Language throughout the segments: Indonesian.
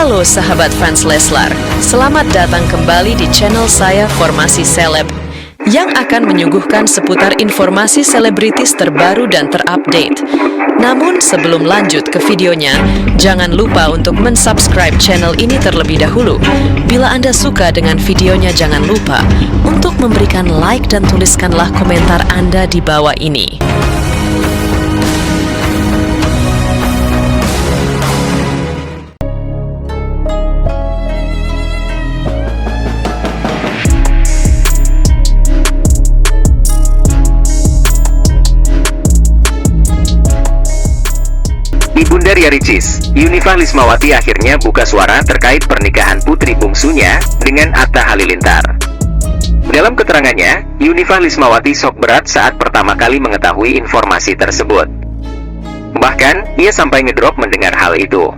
Halo sahabat fans Leslar, selamat datang kembali di channel saya Formasi Seleb yang akan menyuguhkan seputar informasi selebritis terbaru dan terupdate. Namun sebelum lanjut ke videonya, jangan lupa untuk mensubscribe channel ini terlebih dahulu. Bila Anda suka dengan videonya, jangan lupa untuk memberikan like dan tuliskanlah komentar Anda di bawah ini. Ibunda Ria Ricis, Yunifah Lismawati akhirnya buka suara terkait pernikahan putri bungsunya dengan Atta Halilintar. Dalam keterangannya, Yunifah Lismawati sok berat saat pertama kali mengetahui informasi tersebut. Bahkan, ia sampai ngedrop mendengar hal itu.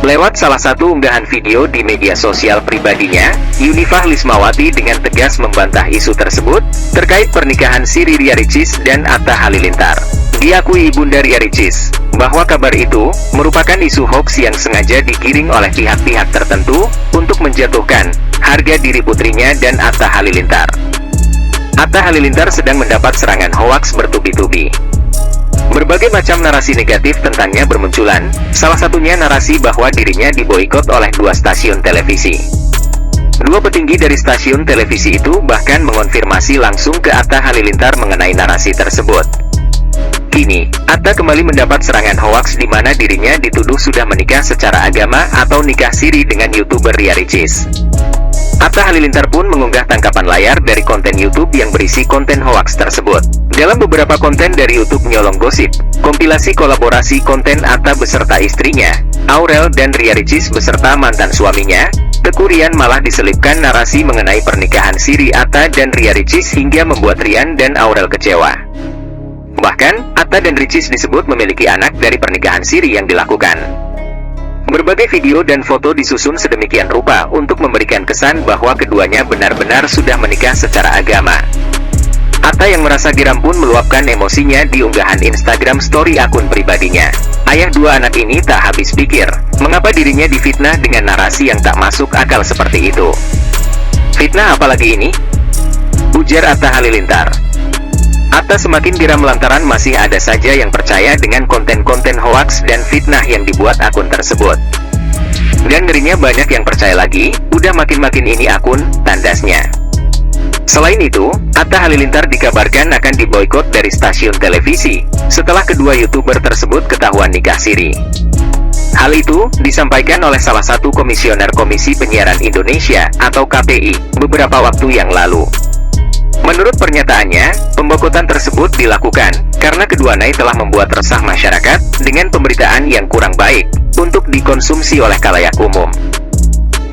Lewat salah satu unggahan video di media sosial pribadinya, Yunifah Lismawati dengan tegas membantah isu tersebut terkait pernikahan siri Ria Ricis dan Atta Halilintar. Diakui Ibunda Ria Ricis bahwa kabar itu merupakan isu hoax yang sengaja digiring oleh pihak-pihak tertentu untuk menjatuhkan harga diri putrinya dan Atta Halilintar. Atta Halilintar sedang mendapat serangan hoaks bertubi-tubi. Berbagai macam narasi negatif tentangnya bermunculan, salah satunya narasi bahwa dirinya diboikot oleh 2 stasiun televisi. 2 petinggi dari stasiun televisi itu bahkan mengonfirmasi langsung ke Atta Halilintar mengenai narasi tersebut. Kini, Atta kembali mendapat serangan hoaks di mana dirinya dituduh sudah menikah secara agama atau nikah siri dengan YouTuber Ria Ricis. Atta Halilintar pun mengunggah tangkapan layar dari konten YouTube yang berisi konten hoaks tersebut. Dalam beberapa konten dari YouTube Nyolong Gosip, kompilasi kolaborasi konten Atta beserta istrinya, Aurel dan Ria Ricis beserta mantan suaminya, Teuku Ryan malah diselipkan narasi mengenai pernikahan siri Atta dan Ria Ricis hingga membuat Ryan dan Aurel kecewa. Bahkan, Atta dan Ricis disebut memiliki anak dari pernikahan siri yang dilakukan. Berbagai video dan foto disusun sedemikian rupa untuk memberikan kesan bahwa keduanya benar-benar sudah menikah secara agama. Atta yang merasa geram pun meluapkan emosinya di unggahan Instagram story akun pribadinya. Ayah 2 anak ini tak habis pikir, mengapa dirinya difitnah dengan narasi yang tak masuk akal seperti itu. Fitnah apalagi ini? Ujar Atta Halilintar. Atta semakin geram lantaran masih ada saja yang percaya dengan konten-konten hoaks dan fitnah yang dibuat akun tersebut. Dan ngerinya banyak yang percaya lagi, udah makin-makin ini akun, tandasnya. Selain itu, Atta Halilintar dikabarkan akan diboikot dari stasiun televisi, setelah kedua YouTuber tersebut ketahuan nikah siri. Hal itu disampaikan oleh salah satu komisioner Komisi Penyiaran Indonesia atau KPI beberapa waktu yang lalu. Menurut pernyataannya, pemboikotan tersebut dilakukan karena keduanya telah membuat resah masyarakat dengan pemberitaan yang kurang baik untuk dikonsumsi oleh khalayak umum.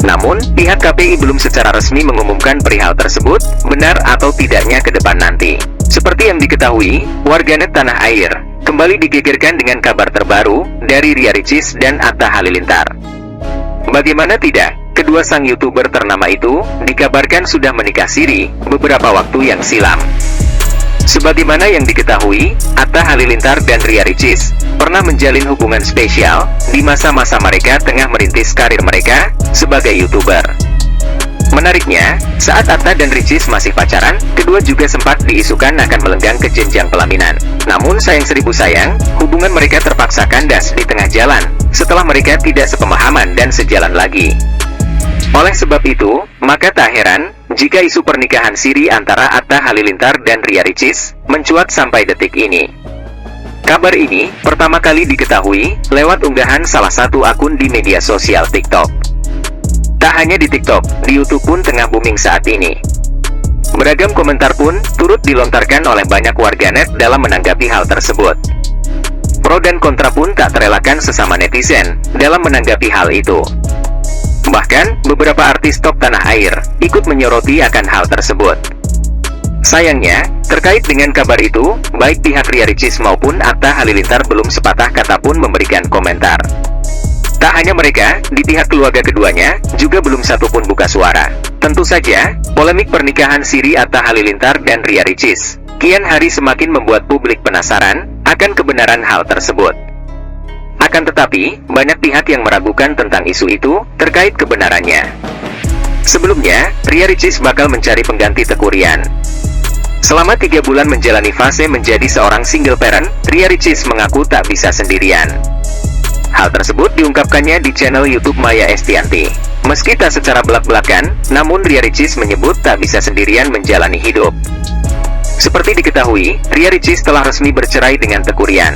Namun, pihak KPI belum secara resmi mengumumkan perihal tersebut, benar atau tidaknya ke depan nanti. Seperti yang diketahui, warganet tanah air kembali digegerkan dengan kabar terbaru dari Ria Ricis dan Atta Halilintar. Bagaimana tidak? Kedua sang YouTuber ternama itu dikabarkan sudah menikah siri beberapa waktu yang silam. Sebagaimana yang diketahui, Atta Halilintar dan Ria Ricis pernah menjalin hubungan spesial di masa-masa mereka tengah merintis karir mereka sebagai YouTuber. Menariknya, saat Atta dan Ricis masih pacaran, kedua juga sempat diisukan akan melenggang ke jenjang pelaminan. Namun sayang seribu sayang, hubungan mereka terpaksa kandas di tengah jalan setelah mereka tidak sepemahaman dan sejalan lagi. Oleh sebab itu, maka tak heran jika isu pernikahan siri antara Atta Halilintar dan Ria Ricis mencuat sampai detik ini. Kabar ini pertama kali diketahui lewat unggahan salah satu akun di media sosial TikTok. Tak hanya di TikTok, di YouTube pun tengah booming saat ini. Beragam komentar pun turut dilontarkan oleh banyak warganet dalam menanggapi hal tersebut. Pro dan kontra pun tak terelakkan sesama netizen dalam menanggapi hal itu. Bahkan, beberapa artis top tanah air ikut menyoroti akan hal tersebut. Sayangnya, terkait dengan kabar itu, baik pihak Ria Ricis maupun Atta Halilintar belum sepatah kata pun memberikan komentar. Tak hanya mereka, di pihak keluarga keduanya, juga belum satupun buka suara. Tentu saja, polemik pernikahan siri Atta Halilintar dan Ria Ricis kian hari semakin membuat publik penasaran akan kebenaran hal tersebut. Akan tetapi, banyak pihak yang meragukan tentang isu itu terkait kebenarannya. Sebelumnya, Ria Ricis bakal mencari pengganti Teuku Ryan. Selama 3 bulan menjalani fase menjadi seorang single parent, Ria Ricis mengaku tak bisa sendirian. Hal tersebut diungkapkannya di channel YouTube Maya Estianty. Meski tak secara belak-belakan, namun Ria Ricis menyebut tak bisa sendirian menjalani hidup. Seperti diketahui, Ria Ricis telah resmi bercerai dengan Teuku Ryan.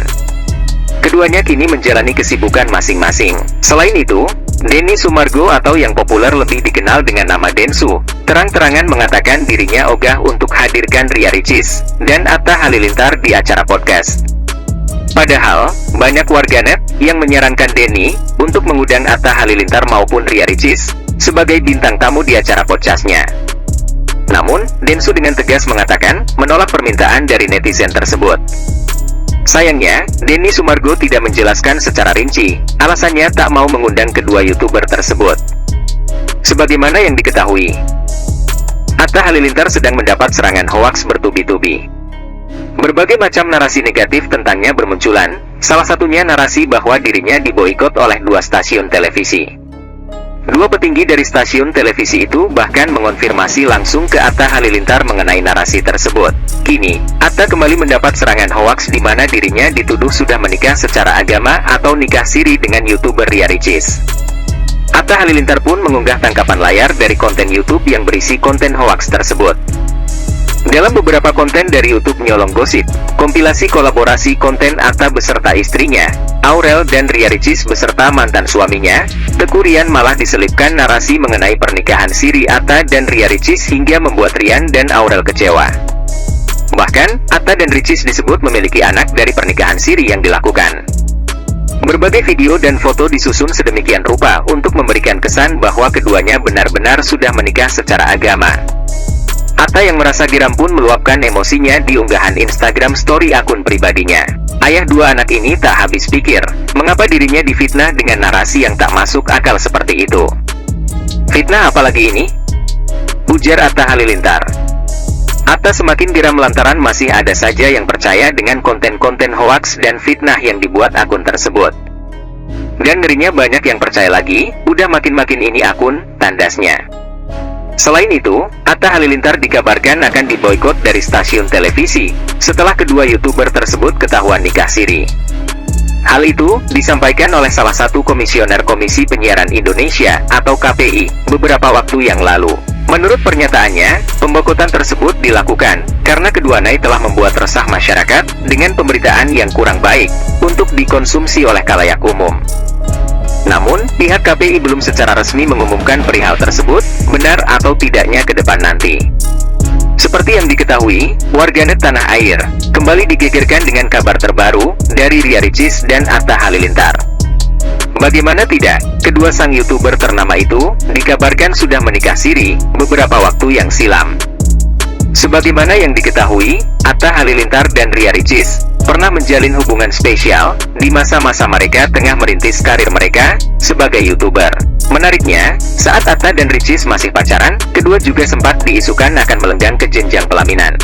Keduanya kini menjalani kesibukan masing-masing. Selain itu, Denny Sumargo atau yang populer lebih dikenal dengan nama Densu, terang-terangan mengatakan dirinya ogah untuk hadirkan Ria Ricis dan Atta Halilintar di acara podcast. Padahal, banyak warganet yang menyarankan Denny untuk mengundang Atta Halilintar maupun Ria Ricis sebagai bintang tamu di acara podcastnya. Namun, Densu dengan tegas mengatakan menolak permintaan dari netizen tersebut. Sayangnya, Denny Sumargo tidak menjelaskan secara rinci alasannya tak mau mengundang kedua YouTuber tersebut. Sebagaimana yang diketahui, Atta Halilintar sedang mendapat serangan hoaks bertubi-tubi. Berbagai macam narasi negatif tentangnya bermunculan, salah satunya narasi bahwa dirinya diboikot oleh 2 stasiun televisi. 2 petinggi dari stasiun televisi itu bahkan mengonfirmasi langsung ke Atta Halilintar mengenai narasi tersebut. Kini, Atta kembali mendapat serangan hoaks di mana dirinya dituduh sudah menikah secara agama atau nikah siri dengan YouTuber Ria Ricis. Atta Halilintar pun mengunggah tangkapan layar dari konten YouTube yang berisi konten hoaks tersebut. Dalam beberapa konten dari YouTube Nyolong Gosip, kompilasi kolaborasi konten Atta beserta istrinya, Aurel dan Ria Ricis beserta mantan suaminya, Teuku Ryan malah diselipkan narasi mengenai pernikahan siri Atta dan Ria Ricis hingga membuat Ryan dan Aurel kecewa. Bahkan, Atta dan Ricis disebut memiliki anak dari pernikahan siri yang dilakukan. Berbagai video dan foto disusun sedemikian rupa untuk memberikan kesan bahwa keduanya benar-benar sudah menikah secara agama. Atta yang merasa geram pun meluapkan emosinya di unggahan Instagram story akun pribadinya. Ayah 2 anak ini tak habis pikir, mengapa dirinya difitnah dengan narasi yang tak masuk akal seperti itu. Fitnah apalagi ini? Ujar Atta Halilintar. Atta semakin geram lantaran masih ada saja yang percaya dengan konten-konten hoaks dan fitnah yang dibuat akun tersebut. Dan ngerinya banyak yang percaya lagi, udah makin-makin ini akun, tandasnya. Selain itu, Atta Halilintar dikabarkan akan diboikot dari stasiun televisi setelah kedua YouTuber tersebut ketahuan nikah siri. Hal itu disampaikan oleh salah satu komisioner Komisi Penyiaran Indonesia atau KPI beberapa waktu yang lalu. Menurut pernyataannya, pemboikotan tersebut dilakukan karena keduanya telah membuat resah masyarakat dengan pemberitaan yang kurang baik untuk dikonsumsi oleh khalayak umum. Namun, pihak KPI belum secara resmi mengumumkan perihal tersebut, benar atau tidaknya ke depan nanti. Seperti yang diketahui, warganet tanah air kembali digegerkan dengan kabar terbaru dari Ria Ricis dan Atta Halilintar. Bagaimana tidak, kedua sang YouTuber ternama itu dikabarkan sudah menikah siri beberapa waktu yang silam. Sebagaimana yang diketahui, Atta Halilintar dan Ria Ricis pernah menjalin hubungan spesial di masa-masa mereka tengah merintis karir mereka sebagai YouTuber. Menariknya, saat Atta dan Ricis masih pacaran, kedua juga sempat diisukan akan melenggang ke jenjang pelaminan.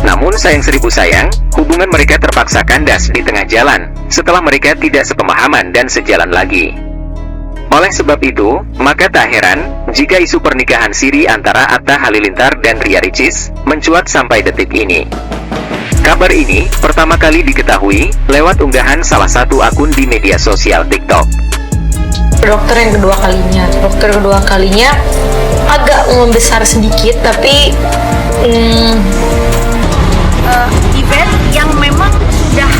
Namun sayang seribu sayang, hubungan mereka terpaksa kandas di tengah jalan setelah mereka tidak sepemahaman dan sejalan lagi. Oleh sebab itu, maka tak heran jika isu pernikahan siri antara Atta Halilintar dan Ria Ricis mencuat sampai detik ini. Kabar ini pertama kali diketahui lewat unggahan salah satu akun di media sosial TikTok. Dokter kedua kalinya agak membesar sedikit, tapi event yang memang sudah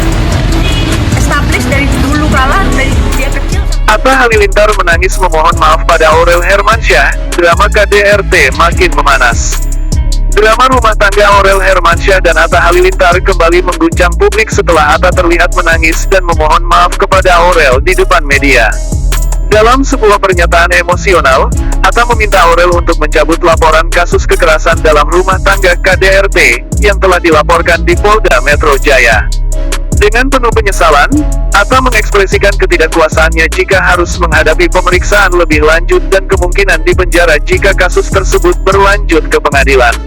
established dari dulu kala, dari dia kecil. Atta Halilintar menangis memohon maaf pada Aurel Hermansyah, drama KDRT makin memanas. Drama rumah tangga Aurel Hermansyah dan Atta Halilintar kembali mengguncang publik setelah Atta terlihat menangis dan memohon maaf kepada Aurel di depan media. Dalam sebuah pernyataan emosional, Atta meminta Aurel untuk mencabut laporan kasus kekerasan dalam rumah tangga KDRT yang telah dilaporkan di Polda Metro Jaya. Dengan penuh penyesalan, Atta mengekspresikan ketidakkuasaannya jika harus menghadapi pemeriksaan lebih lanjut dan kemungkinan dipenjara jika kasus tersebut berlanjut ke pengadilan.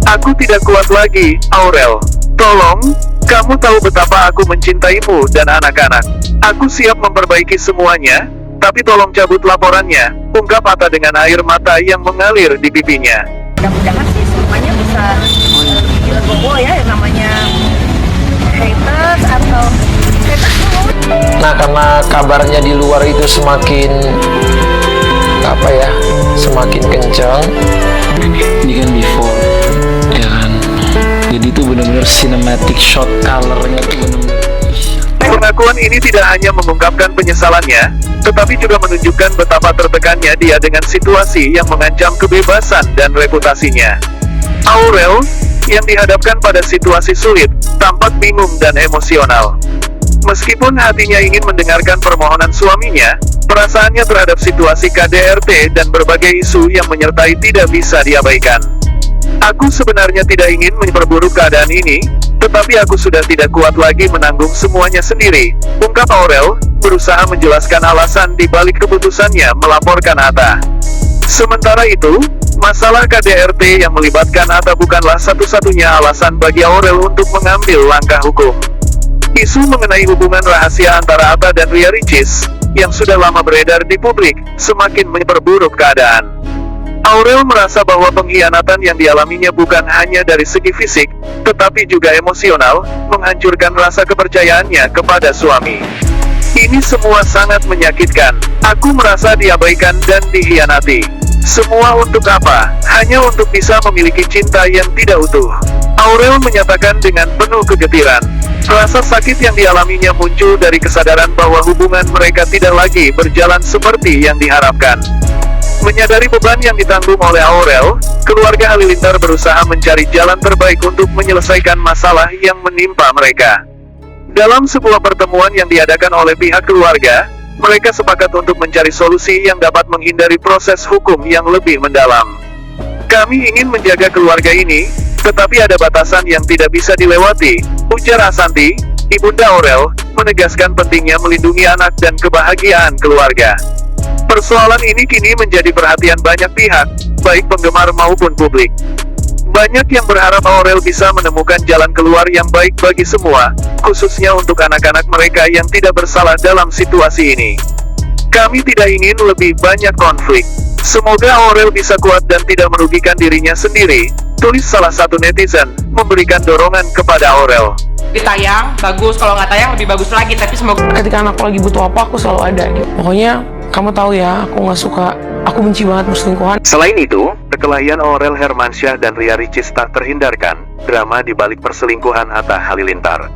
Aku tidak kuat lagi, Aurel. Tolong, Kamu tahu betapa aku mencintaimu dan anak-anak. Aku siap memperbaiki semuanya, tapi tolong cabut laporannya, ungkap Atta dengan air mata yang mengalir di pipinya. Mudah-mudahan sih semuanya bisa dilegowo ya, yang namanya haters atau haters dulu. Nah, karena kabarnya di luar itu semakin semakin kencang. Ini kan before, ya kan. Jadi itu benar-benar cinematic shot, colornya tuh benar-benar. Pengakuan ini tidak hanya mengungkapkan penyesalannya, tetapi juga menunjukkan betapa tertekannya dia dengan situasi yang mengancam kebebasan dan reputasinya. Aurel, yang dihadapkan pada situasi sulit, tampak bingung dan emosional. Meskipun hatinya ingin mendengarkan permohonan suaminya, perasaannya terhadap situasi KDRT dan berbagai isu yang menyertai tidak bisa diabaikan. Aku sebenarnya tidak ingin memperburuk keadaan ini, tetapi aku sudah tidak kuat lagi menanggung semuanya sendiri, ungkap Aurel, berusaha menjelaskan alasan di balik keputusannya melaporkan Atta. Sementara itu, masalah KDRT yang melibatkan Atta bukanlah satu-satunya alasan bagi Aurel untuk mengambil langkah hukum. Isu mengenai hubungan rahasia antara Atta dan Ria Ricis, yang sudah lama beredar di publik, semakin memperburuk keadaan. Aurel merasa bahwa pengkhianatan yang dialaminya bukan hanya dari segi fisik, tetapi juga emosional, menghancurkan rasa kepercayaannya kepada suami. Ini semua sangat menyakitkan. Aku merasa diabaikan dan dikhianati. Semua untuk apa? Hanya untuk bisa memiliki cinta yang tidak utuh. Aurel menyatakan dengan penuh kegetiran. Rasa sakit yang dialaminya muncul dari kesadaran bahwa hubungan mereka tidak lagi berjalan seperti yang diharapkan. Menyadari beban yang ditanggung oleh Aurel, keluarga Halilintar berusaha mencari jalan terbaik untuk menyelesaikan masalah yang menimpa mereka. Dalam sebuah pertemuan yang diadakan oleh pihak keluarga, mereka sepakat untuk mencari solusi yang dapat menghindari proses hukum yang lebih mendalam. Kami ingin menjaga keluarga ini, tetapi ada batasan yang tidak bisa dilewati, ujar Asanti, ibunda Aurel, menegaskan pentingnya melindungi anak dan kebahagiaan keluarga. Persoalan ini kini menjadi perhatian banyak pihak, baik penggemar maupun publik. Banyak yang berharap Aurel bisa menemukan jalan keluar yang baik bagi semua, khususnya untuk anak-anak mereka yang tidak bersalah dalam situasi ini. Kami tidak ingin lebih banyak konflik. Semoga Aurel bisa kuat dan tidak merugikan dirinya sendiri, tulis salah satu netizen, memberikan dorongan kepada Aurel. Ditayang, bagus. Kalau nggak tayang lebih bagus lagi, tapi semoga ketika anakku lagi butuh apa, aku selalu ada. Pokoknya, kamu tahu ya, aku nggak suka, aku benci banget perselingkuhan. Selain itu, perkelahian Aurel Hermansyah dan Ria Ricis tak terhindarkan, drama di balik perselingkuhan Atta Halilintar.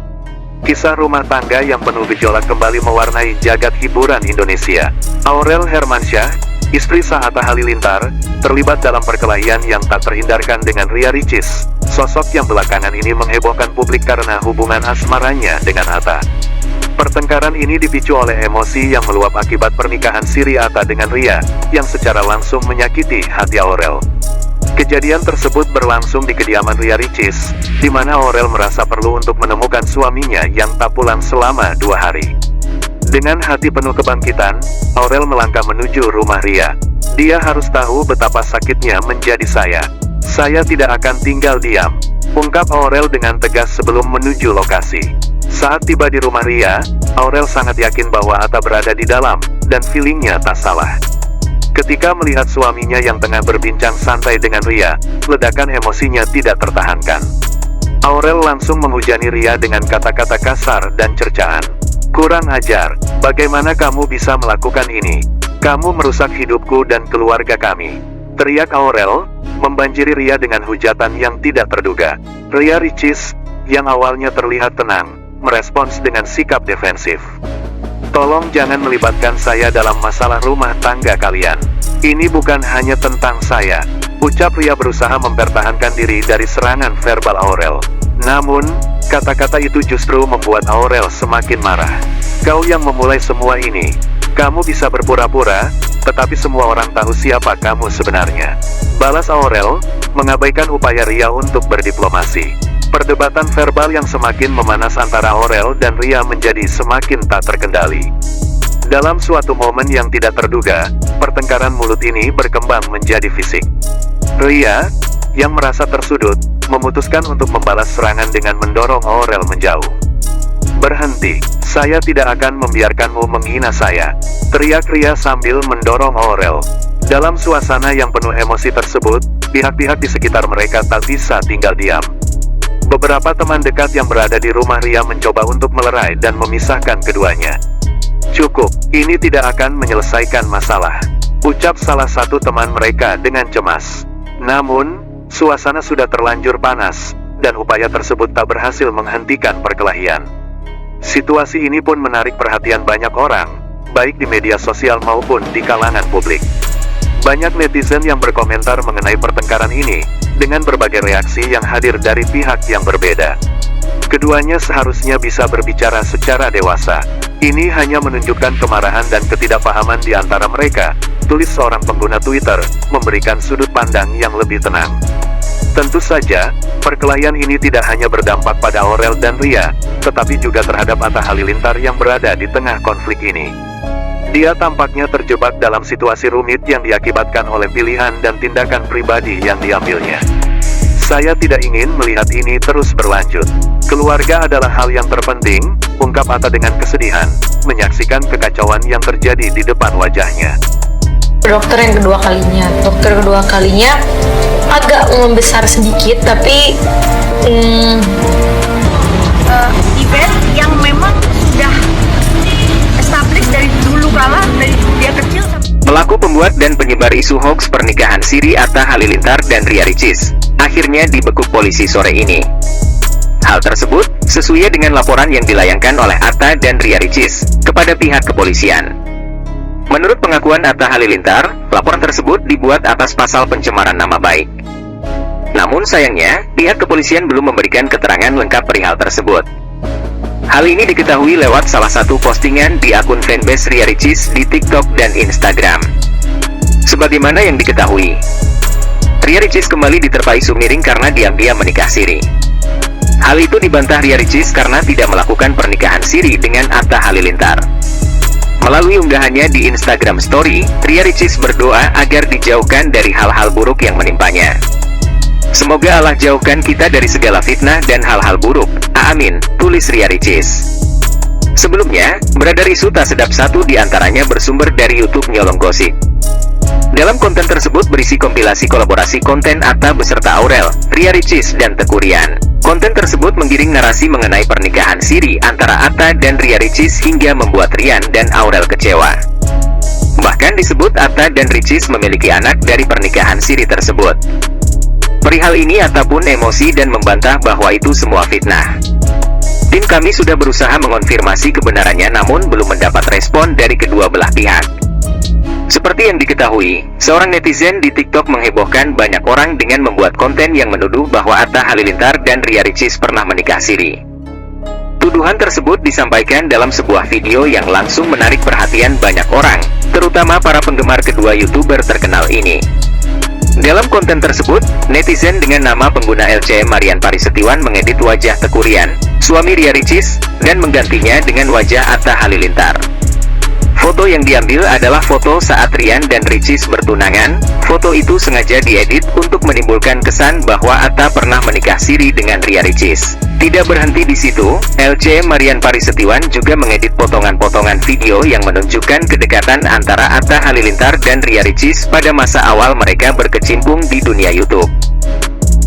Kisah rumah tangga yang penuh gejolak kembali mewarnai jagat hiburan Indonesia. Aurel Hermansyah, istri sah Atta Halilintar, terlibat dalam perkelahian yang tak terhindarkan dengan Ria Ricis. Sosok yang belakangan ini menghebohkan publik karena hubungan asmaranya dengan Atta. Pertengkaran ini dipicu oleh emosi yang meluap akibat pernikahan siri Atta dengan Ria, yang secara langsung menyakiti hati Aurel. Kejadian tersebut berlangsung di kediaman Ria Ricis, di mana Aurel merasa perlu untuk menemukan suaminya yang tak pulang selama 2 hari. Dengan hati penuh kebangkitan, Aurel melangkah menuju rumah Ria. Dia harus tahu betapa sakitnya menjadi saya. Saya tidak akan tinggal diam, ungkap Aurel dengan tegas sebelum menuju lokasi. Saat tiba di rumah Ria, Aurel sangat yakin bahwa Atta berada di dalam, dan feelingnya tak salah. Ketika melihat suaminya yang tengah berbincang santai dengan Ria, ledakan emosinya tidak tertahankan. Aurel langsung menghujani Ria dengan kata-kata kasar dan cercaan. Kurang ajar, bagaimana kamu bisa melakukan ini? Kamu merusak hidupku dan keluarga kami, teriak Aurel, membanjiri Ria dengan hujatan yang tidak terduga. Ria Ricis, yang awalnya terlihat tenang, merespons dengan sikap defensif. Tolong jangan melibatkan saya dalam masalah rumah tangga kalian. Ini bukan hanya tentang saya, ucap Ria berusaha mempertahankan diri dari serangan verbal Aurel. Namun, kata-kata itu justru membuat Aurel semakin marah. Kau yang memulai semua ini. Kamu bisa berpura-pura, tetapi semua orang tahu siapa kamu sebenarnya, balas Aurel, mengabaikan upaya Ria untuk berdiplomasi. Perdebatan verbal yang semakin memanas antara Aurel dan Ria menjadi semakin tak terkendali. Dalam suatu momen yang tidak terduga, pertengkaran mulut ini berkembang menjadi fisik. Ria, yang merasa tersudut, memutuskan untuk membalas serangan dengan mendorong Aurel menjauh. "Berhenti, saya tidak akan membiarkanmu menghina saya," teriak Ria sambil mendorong Aurel. Dalam suasana yang penuh emosi tersebut, pihak-pihak di sekitar mereka tak bisa tinggal diam. Beberapa teman dekat yang berada di rumah Ria mencoba untuk melerai dan memisahkan keduanya. "Cukup, ini tidak akan menyelesaikan masalah," ucap salah satu teman mereka dengan cemas. Namun, suasana sudah terlanjur panas, dan upaya tersebut tak berhasil menghentikan perkelahian. Situasi ini pun menarik perhatian banyak orang, baik di media sosial maupun di kalangan publik. Banyak netizen yang berkomentar mengenai pertengkaran ini, dengan berbagai reaksi yang hadir dari pihak yang berbeda. Keduanya seharusnya bisa berbicara secara dewasa. "Ini hanya menunjukkan kemarahan dan ketidakpahaman di antara mereka," tulis seorang pengguna Twitter, memberikan sudut pandang yang lebih tenang. Tentu saja, perkelahian ini tidak hanya berdampak pada Aurel dan Ria, tetapi juga terhadap Atta Halilintar yang berada di tengah konflik ini. Dia tampaknya terjebak dalam situasi rumit yang diakibatkan oleh pilihan dan tindakan pribadi yang diambilnya. "Saya tidak ingin melihat ini terus berlanjut. Keluarga adalah hal yang terpenting," ungkap Atta dengan kesedihan, menyaksikan kekacauan yang terjadi di depan wajahnya. Dokter kedua kalinya agak membesar sedikit, tapi Event yang memang sudah established dari dulu kala, dari dia kecil sampai... Pelaku pembuat dan penyebar isu hoax pernikahan siri Atta Halilintar dan Ria Ricis akhirnya dibekuk polisi sore ini. Hal tersebut sesuai dengan laporan yang dilayangkan oleh Atta dan Ria Ricis kepada pihak kepolisian. Menurut pengakuan Atta Halilintar, laporan tersebut dibuat atas pasal pencemaran nama baik. Namun sayangnya, pihak kepolisian belum memberikan keterangan lengkap perihal tersebut. Hal ini diketahui lewat salah satu postingan di akun fanbase Ria Ricis di TikTok dan Instagram. Sebagaimana yang diketahui, Ria Ricis kembali diterpa isu miring karena diam-diam menikah siri. Hal itu dibantah Ria Ricis karena tidak melakukan pernikahan siri dengan Atta Halilintar. Melalui unggahannya di Instagram Story, Ria Ricis berdoa agar dijauhkan dari hal-hal buruk yang menimpanya. "Semoga Allah jauhkan kita dari segala fitnah dan hal-hal buruk. Amin," tulis Ria Ricis. Sebelumnya, beredar isu tak sedap satu di antaranya bersumber dari YouTube Nyolong Gosip. Dalam konten tersebut berisi kompilasi kolaborasi konten Atta beserta Aurel, Ria Ricis, dan Teuku Ryan. Konten tersebut menggiring narasi mengenai pernikahan siri antara Atta dan Ria Ricis hingga membuat Ryan dan Aurel kecewa. Bahkan disebut Atta dan Ricis memiliki anak dari pernikahan siri tersebut. Perihal ini Atta pun emosi dan membantah bahwa itu semua fitnah. "Tim kami sudah berusaha mengonfirmasi kebenarannya namun belum mendapat respon dari kedua belah pihak." Seperti yang diketahui, seorang netizen di TikTok menghebohkan banyak orang dengan membuat konten yang menuduh bahwa Atta Halilintar dan Ria Ricis pernah menikah siri. Tuduhan tersebut disampaikan dalam sebuah video yang langsung menarik perhatian banyak orang, terutama para penggemar kedua YouTuber terkenal ini. Dalam konten tersebut, netizen dengan nama pengguna LCM Marian Parisetiwan mengedit wajah Teuku Ryan, suami Ria Ricis, dan menggantinya dengan wajah Atta Halilintar. Foto yang diambil adalah foto saat Ryan dan Ricis bertunangan. Foto itu sengaja diedit untuk menimbulkan kesan bahwa Atta pernah menikah siri dengan Ria Ricis. Tidak berhenti di situ, LCM Marian Parisetiwan juga mengedit potongan-potongan video yang menunjukkan kedekatan antara Atta Halilintar dan Ria Ricis pada masa awal mereka berkecimpung di dunia YouTube.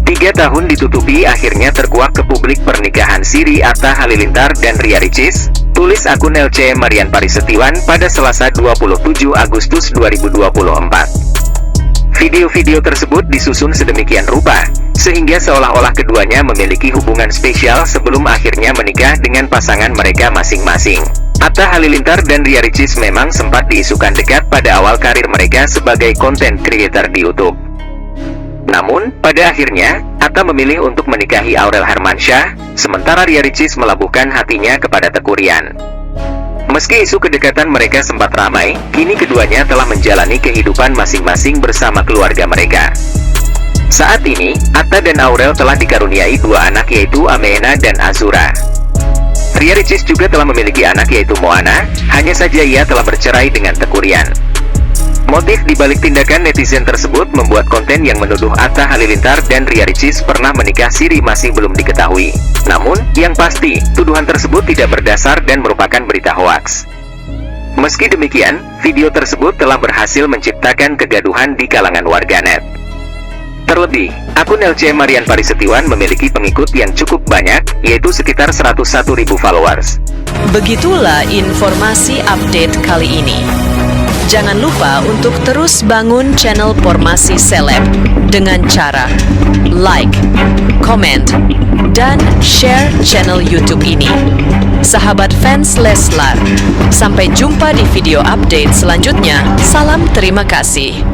3 tahun ditutupi akhirnya terkuak ke publik pernikahan siri Atta Halilintar dan Ria Ricis, tulis akun LCM Marian Parisetiwan pada Selasa 27 Agustus 2024. Video-video tersebut disusun sedemikian rupa, sehingga seolah-olah keduanya memiliki hubungan spesial sebelum akhirnya menikah dengan pasangan mereka masing-masing. Atta Halilintar dan Ria Ricis memang sempat diisukan dekat pada awal karir mereka sebagai content creator di YouTube. Namun, pada akhirnya, Atta memilih untuk menikahi Aurel Hermansyah, sementara Ria Ricis melabuhkan hatinya kepada Teuku Ryan. Meski isu kedekatan mereka sempat ramai, kini keduanya telah menjalani kehidupan masing-masing bersama keluarga mereka. Saat ini, Atta dan Aurel telah dikaruniai 2 anak yaitu Ameena dan Azura. Ria Ricis juga telah memiliki anak yaitu Moana, hanya saja ia telah bercerai dengan Teuku Ryan. Motif dibalik tindakan netizen tersebut membuat konten yang menuduh Atta Halilintar dan Ria Ricis pernah menikah siri masih belum diketahui. Namun, yang pasti, tuduhan tersebut tidak berdasar dan merupakan berita hoaks. Meski demikian, video tersebut telah berhasil menciptakan kegaduhan di kalangan warganet. Terlebih, akun LC Marian Parisetiwan memiliki pengikut yang cukup banyak, yaitu sekitar 101.000 followers. Begitulah informasi update kali ini. Jangan lupa untuk terus bangun channel Formasi Seleb dengan cara like, comment, dan share channel YouTube ini. Sahabat fans Leslar, sampai jumpa di video update selanjutnya. Salam terima kasih.